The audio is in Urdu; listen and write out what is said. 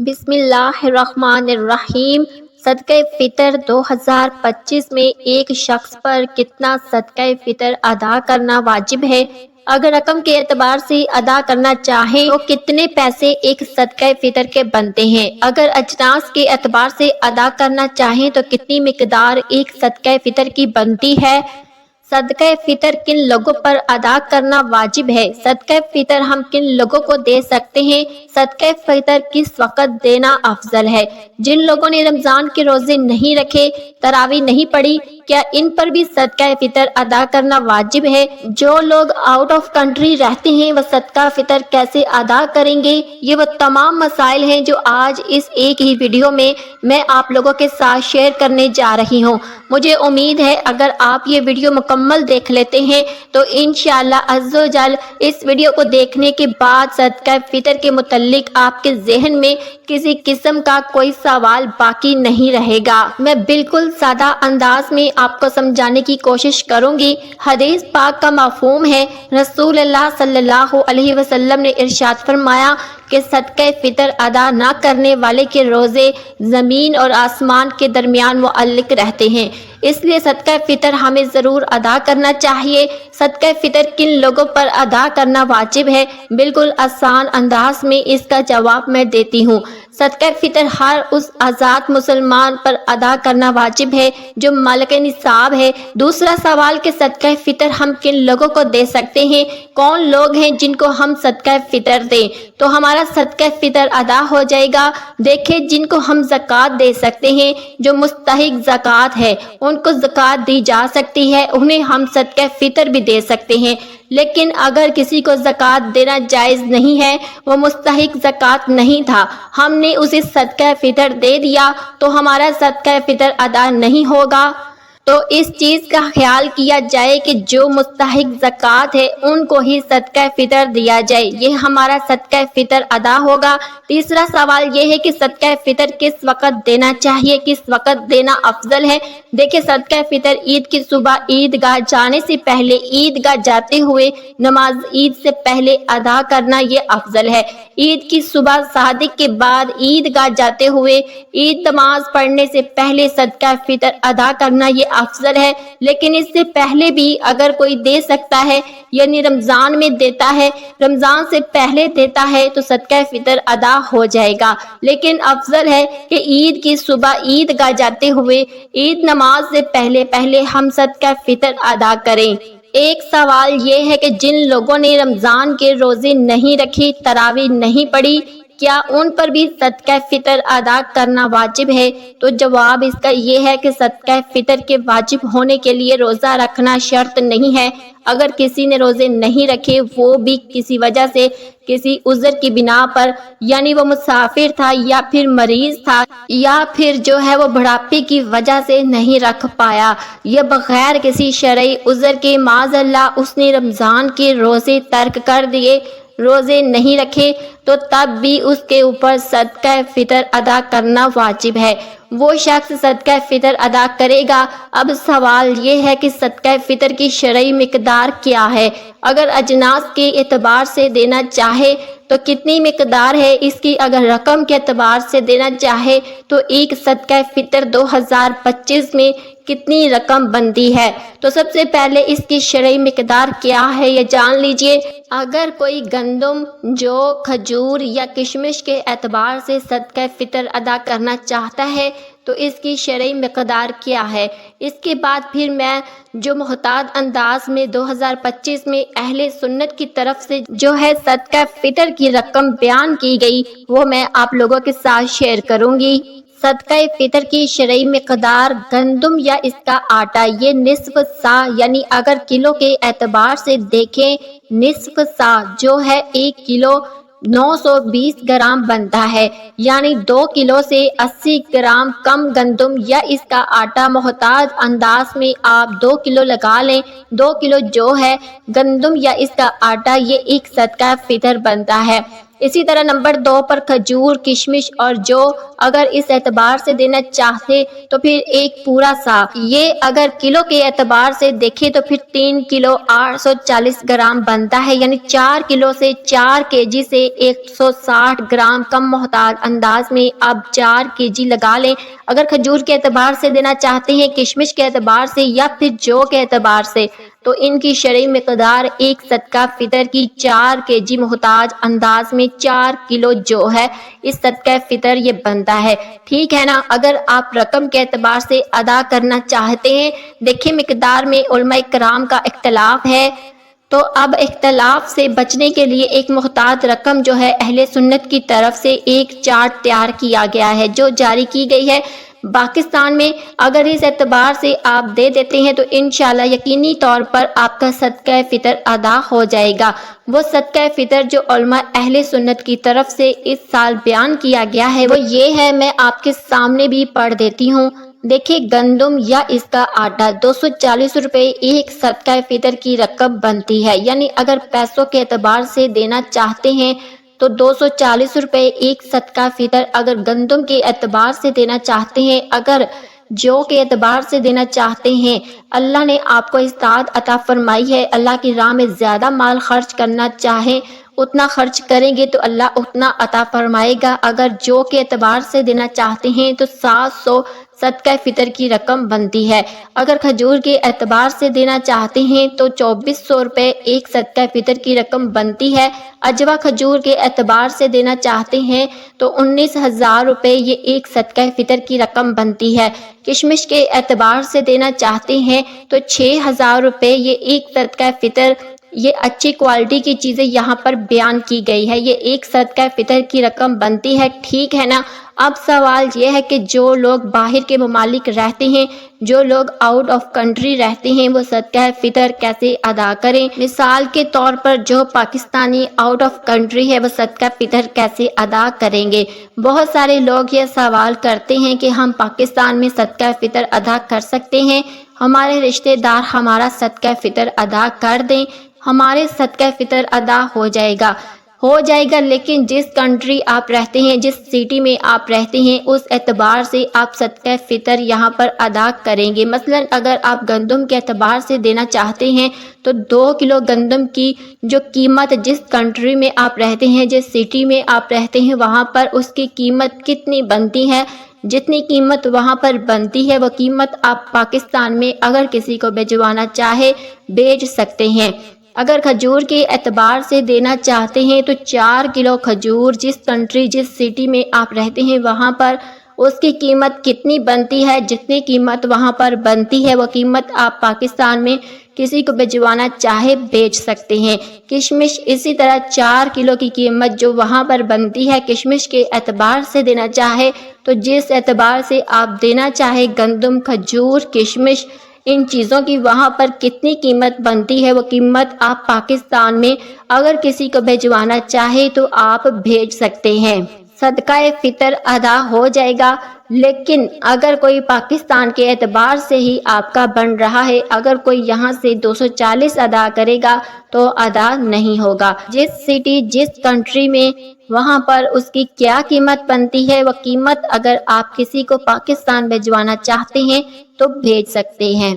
بسم اللہ الرحمن الرحیم۔ صدقہ فطر 2025 میں ایک شخص پر کتنا صدقہ فطر ادا کرنا واجب ہے؟ اگر رقم کے اعتبار سے ادا کرنا چاہیں تو کتنے پیسے ایک صدقہ فطر کے بنتے ہیں؟ اگر اجناس کے اعتبار سے ادا کرنا چاہیں تو کتنی مقدار ایک صدقہ فطر کی بنتی ہے؟ صدقہ فطر کن لوگوں پر ادا کرنا واجب ہے؟ صدقہ فطر ہم کن لوگوں کو دے سکتے ہیں؟ صدقہ فطر کس وقت دینا افضل ہے؟ جن لوگوں نے رمضان کے روزے نہیں رکھے، تراویح نہیں پڑھی، کیا ان پر بھی صدقہ فطر ادا کرنا واجب ہے؟ جو لوگ آؤٹ آف کنٹری رہتے ہیں وہ صدقہ فطر کیسے ادا کریں گے؟ یہ وہ تمام مسائل ہیں جو آج اس ایک ہی ویڈیو میں آپ لوگوں کے ساتھ شیئر کرنے جا رہی ہوں۔ مجھے امید ہے اگر آپ یہ ویڈیو مکمل دیکھ لیتے ہیں تو انشاءاللہ عز و جل اس ویڈیو کو دیکھنے کے بعد صدقہ فطر کے متعلق آپ کے ذہن میں کسی قسم کا کوئی سوال باقی نہیں رہے گا۔ میں بالکل سادہ انداز میں آپ کو سمجھانے کی کوشش کروں گی۔ حدیث پاک کا مفہوم ہے، رسول اللہ صلی اللہ علیہ وسلم نے ارشاد فرمایا کہ صدقہ فطر ادا نہ کرنے والے کے روزے زمین اور آسمان کے درمیان معلق رہتے ہیں، اس لیے صدقہ فطر ہمیں ضرور ادا کرنا چاہیے۔ صدقہ فطر کن لوگوں پر ادا کرنا واجب ہے؟ بالکل آسان انداز میں اس کا جواب میں دیتی ہوں۔ صدقہ فطر ہر اس آزاد مسلمان پر ادا کرنا واجب ہے جو مالک نصاب ہے۔ دوسرا سوال کہ صدقہ فطر ہم کن لوگوں کو دے سکتے ہیں؟ کون لوگ ہیں جن کو ہم صدقہ فطر دیں تو ہمارا صدقہ فطر ادا ہو جائے گا؟ دیکھیں، جن کو ہم زکوٰۃ دے سکتے ہیں، جو مستحق زکوٰۃ ہے ان کو زکوٰۃ دی جا سکتی ہے، انہیں ہم صدقہ فطر بھی دے سکتے ہیں۔ لیکن اگر کسی کو زکوٰۃ دینا جائز نہیں ہے، وہ مستحق زکوٰۃ نہیں تھا، ہم نے اسے صدقہ فطر دے دیا تو ہمارا صدقہ فطر ادا نہیں ہوگا۔ تو اس چیز کا خیال کیا جائے کہ جو مستحق زکوٰۃ ہے ان کو ہی صدقہ فطر دیا جائے، یہ ہمارا صدقہ فطر ادا ہوگا۔ تیسرا سوال یہ ہے کہ صدقہ فطر کس وقت دینا چاہیے، کس وقت دینا افضل ہے؟ دیکھیں، صدقہ فطر عید کی صبح عیدگاہ جانے سے پہلے، عیدگاہ جاتے ہوئے، نماز عید سے پہلے ادا کرنا یہ افضل ہے۔ عید کی صبح صادق کے بعد عیدگاہ جاتے ہوئے عید نماز پڑھنے سے پہلے صدقہ فطر ادا کرنا یہ افضل ہے۔ لیکن اس سے پہلے بھی اگر کوئی دے سکتا ہے، یعنی رمضان میں دیتا ہے، رمضان سے پہلے دیتا ہے تو صدقہ فطر ادا ہو جائے گا۔ لیکن افضل ہے کہ عید کی صبح عیدگاہ جاتے ہوئے عید نماز سے پہلے ہم صدقہ فطر ادا کریں۔ ایک سوال یہ ہے کہ جن لوگوں نے رمضان کے روزے نہیں رکھے، تراویح نہیں پڑھی، کیا ان پر بھی صدقہ فطر ادا کرنا واجب ہے؟ تو جواب اس کا یہ ہے کہ صدقہ فطر کے واجب ہونے کے لیے روزہ رکھنا شرط نہیں ہے۔ اگر کسی نے روزے نہیں رکھے، وہ بھی کسی وجہ سے، کسی عذر کی بنا پر، یعنی وہ مسافر تھا یا پھر مریض تھا یا پھر جو ہے وہ بڑھاپے کی وجہ سے نہیں رکھ پایا، یا بغیر کسی شرعی عذر کے معاذ اللہ اس نے رمضان کے روزے ترک کر دیے، روزے نہیں رکھے، تو تب بھی اس کے اوپر صدقہ فطر ادا کرنا واجب ہے، وہ شخص صدقہ فطر ادا کرے گا۔ اب سوال یہ ہے کہ صدقہ فطر کی شرعی مقدار کیا ہے؟ اگر اجناس کے اعتبار سے دینا چاہے تو کتنی مقدار ہے اس کی؟ اگر رقم کے اعتبار سے دینا چاہے تو ایک صدقہ فطر 2025 میں کتنی رقم بنتی ہے؟ تو سب سے پہلے اس کی شرعی مقدار کیا ہے یہ جان لیجئے۔ اگر کوئی گندم، جو، کھجور یا کشمش کے اعتبار سے صدقہ فطر ادا کرنا چاہتا ہے تو اس کی شرعی مقدار کیا ہے؟ اس کے بعد پھر میں جو محتاط انداز میں 2025 میں اہل سنت کی طرف سے جو ہے صدقہ فطر کی رقم بیان کی گئی وہ میں آپ لوگوں کے ساتھ شیئر کروں گی۔ صدقہ فطر کی شرعی مقدار گندم یا اس کا آٹا، یہ نصف سا، یعنی اگر کلو کے اعتبار سے دیکھیں، نصف سا جو ہے 1 کلو 920 گرام بنتا ہے، یعنی 2 کلو سے 80 گرام کم گندم یا اس کا آٹا محتاط انداز میں آپ 2 کلو لگا لیں، 2 کلو جو ہے گندم یا اس کا آٹا، یہ ایک صدقہ فطر بنتا ہے۔ اسی طرح نمبر 2 پر کھجور، کشمش اور جو اگر اس اعتبار سے دینا چاہتے تو پھر ایک پورا سا، یہ اگر کلو کے اعتبار سے دیکھیں تو پھر 3 کلو 840 گرام بنتا ہے، یعنی 4 کلو سے 4 kg سے 160 گرام کم محتاط انداز میں اب 4 kg لگا لیں۔ اگر کھجور کے اعتبار سے دینا چاہتے ہیں، کشمش کے اعتبار سے یا پھر جو کے اعتبار سے، تو ان کی شرعی مقدار ایک صدقہ فطر کی 4 kg محتاج انداز میں 4 کلو جو ہے اس صدقہ فطر یہ بنتا ہے، ٹھیک ہے نا۔ اگر آپ رقم کے اعتبار سے ادا کرنا چاہتے ہیں، دیکھیں مقدار میں علماء کرام کا اختلاف ہے، تو اب اختلاف سے بچنے کے لیے ایک محتاط رقم جو ہے اہل سنت کی طرف سے ایک چارٹ تیار کیا گیا ہے جو جاری کی گئی ہے پاکستان میں۔ اگر اس اعتبار سے آپ دے دیتے ہیں تو انشاءاللہ یقینی طور پر آپ کا صدقہ فطر ادا ہو جائے گا۔ وہ صدقہ فطر جو علماء اہل سنت کی طرف سے اس سال بیان کیا گیا ہے وہ یہ ہے، میں آپ کے سامنے بھی پڑھ دیتی ہوں۔ دیکھیں گندم یا اس کا آٹا 240 روپے ایک صدقہ فطر کی رقم بنتی ہے، یعنی اگر پیسوں کے اعتبار سے دینا چاہتے ہیں تو 240 روپے ایک صدقہ فطر، اگر گندم کے اعتبار سے دینا چاہتے ہیں، اگر جو کے اعتبار سے دینا چاہتے ہیں، اللہ نے آپ کو استطاعت عطا فرمائی ہے، اللہ کی راہ میں زیادہ مال خرچ کرنا چاہیں اتنا خرچ کریں گے تو اللہ اتنا عطا فرمائے گا۔ اگر جو کے اعتبار سے دینا چاہتے ہیں تو 700 صدقہ فطر کی رقم بنتی ہے۔ اگر کھجور کے اعتبار سے دینا چاہتے ہیں تو 2400 روپے ایک صدقہ فطر کی رقم بنتی ہے۔ اجوا کھجور کے اعتبار سے دینا چاہتے ہیں تو 19,000 روپے یہ ایک صدقہ فطر کی رقم بنتی ہے۔ کشمش کے اعتبار سے دینا چاہتے ہیں تو 6,000 روپے یہ ایک صدقہ فطر، یہ اچھی کوالٹی کی چیزیں یہاں پر بیان کی گئی ہے، یہ ایک صدقہ فطر کی رقم بنتی ہے، ٹھیک ہے نا۔ اب سوال یہ ہے کہ جو لوگ باہر کے ممالک رہتے ہیں، جو لوگ آؤٹ آف کنٹری رہتے ہیں، وہ صدقہ فطر کیسے ادا کریں؟ مثال کے طور پر جو پاکستانی آؤٹ آف کنٹری ہے وہ صدقہ فطر کیسے ادا کریں گے؟ بہت سارے لوگ یہ سوال کرتے ہیں کہ ہم پاکستان میں صدقہ فطر ادا کر سکتے ہیں، ہمارے رشتہ دار ہمارا صدقہ فطر ادا کر دیں، ہمارے صدقہ فطر ادا ہو جائے گا، لیکن جس کنٹری آپ رہتے ہیں، جس سٹی میں آپ رہتے ہیں، اس اعتبار سے آپ صدقہ فطر یہاں پر ادا کریں گے۔ مثلا اگر آپ گندم کے اعتبار سے دینا چاہتے ہیں تو 2 کلو گندم کی جو قیمت جس کنٹری میں آپ رہتے ہیں، جس سٹی میں آپ رہتے ہیں، وہاں پر اس کی قیمت کتنی بنتی ہے، جتنی قیمت وہاں پر بنتی ہے وہ قیمت آپ پاکستان میں اگر کسی کو بھجوانا چاہے بیچ سکتے ہیں۔ اگر کھجور کے اعتبار سے دینا چاہتے ہیں تو 4 کلو کھجور جس کنٹری جس سٹی میں آپ رہتے ہیں وہاں پر اس کی قیمت کتنی بنتی ہے، جتنی قیمت وہاں پر بنتی ہے وہ قیمت آپ پاکستان میں کسی کو بھجوانا چاہے بیچ سکتے ہیں۔ کشمش اسی طرح 4 کلو کی قیمت جو وہاں پر بنتی ہے کشمش کے اعتبار سے دینا چاہے تو جس اعتبار سے آپ دینا چاہے گندم، کھجور، کشمش، ان چیزوں کی وہاں پر کتنی قیمت بنتی ہے وہ قیمت آپ پاکستان میں اگر کسی کو بھجوانا چاہے تو آپ بھیج سکتے ہیں، صدقہ فطر ادا ہو جائے گا۔ لیکن اگر کوئی پاکستان کے اعتبار سے ہی آپ کا بن رہا ہے، اگر کوئی یہاں سے 240 ادا کرے گا تو ادا نہیں ہوگا۔ جس سٹی جس کنٹری میں وہاں پر اس کی کیا قیمت بنتی ہے وہ قیمت اگر آپ کسی کو پاکستان بھجوانا چاہتے ہیں تو بھیج سکتے ہیں۔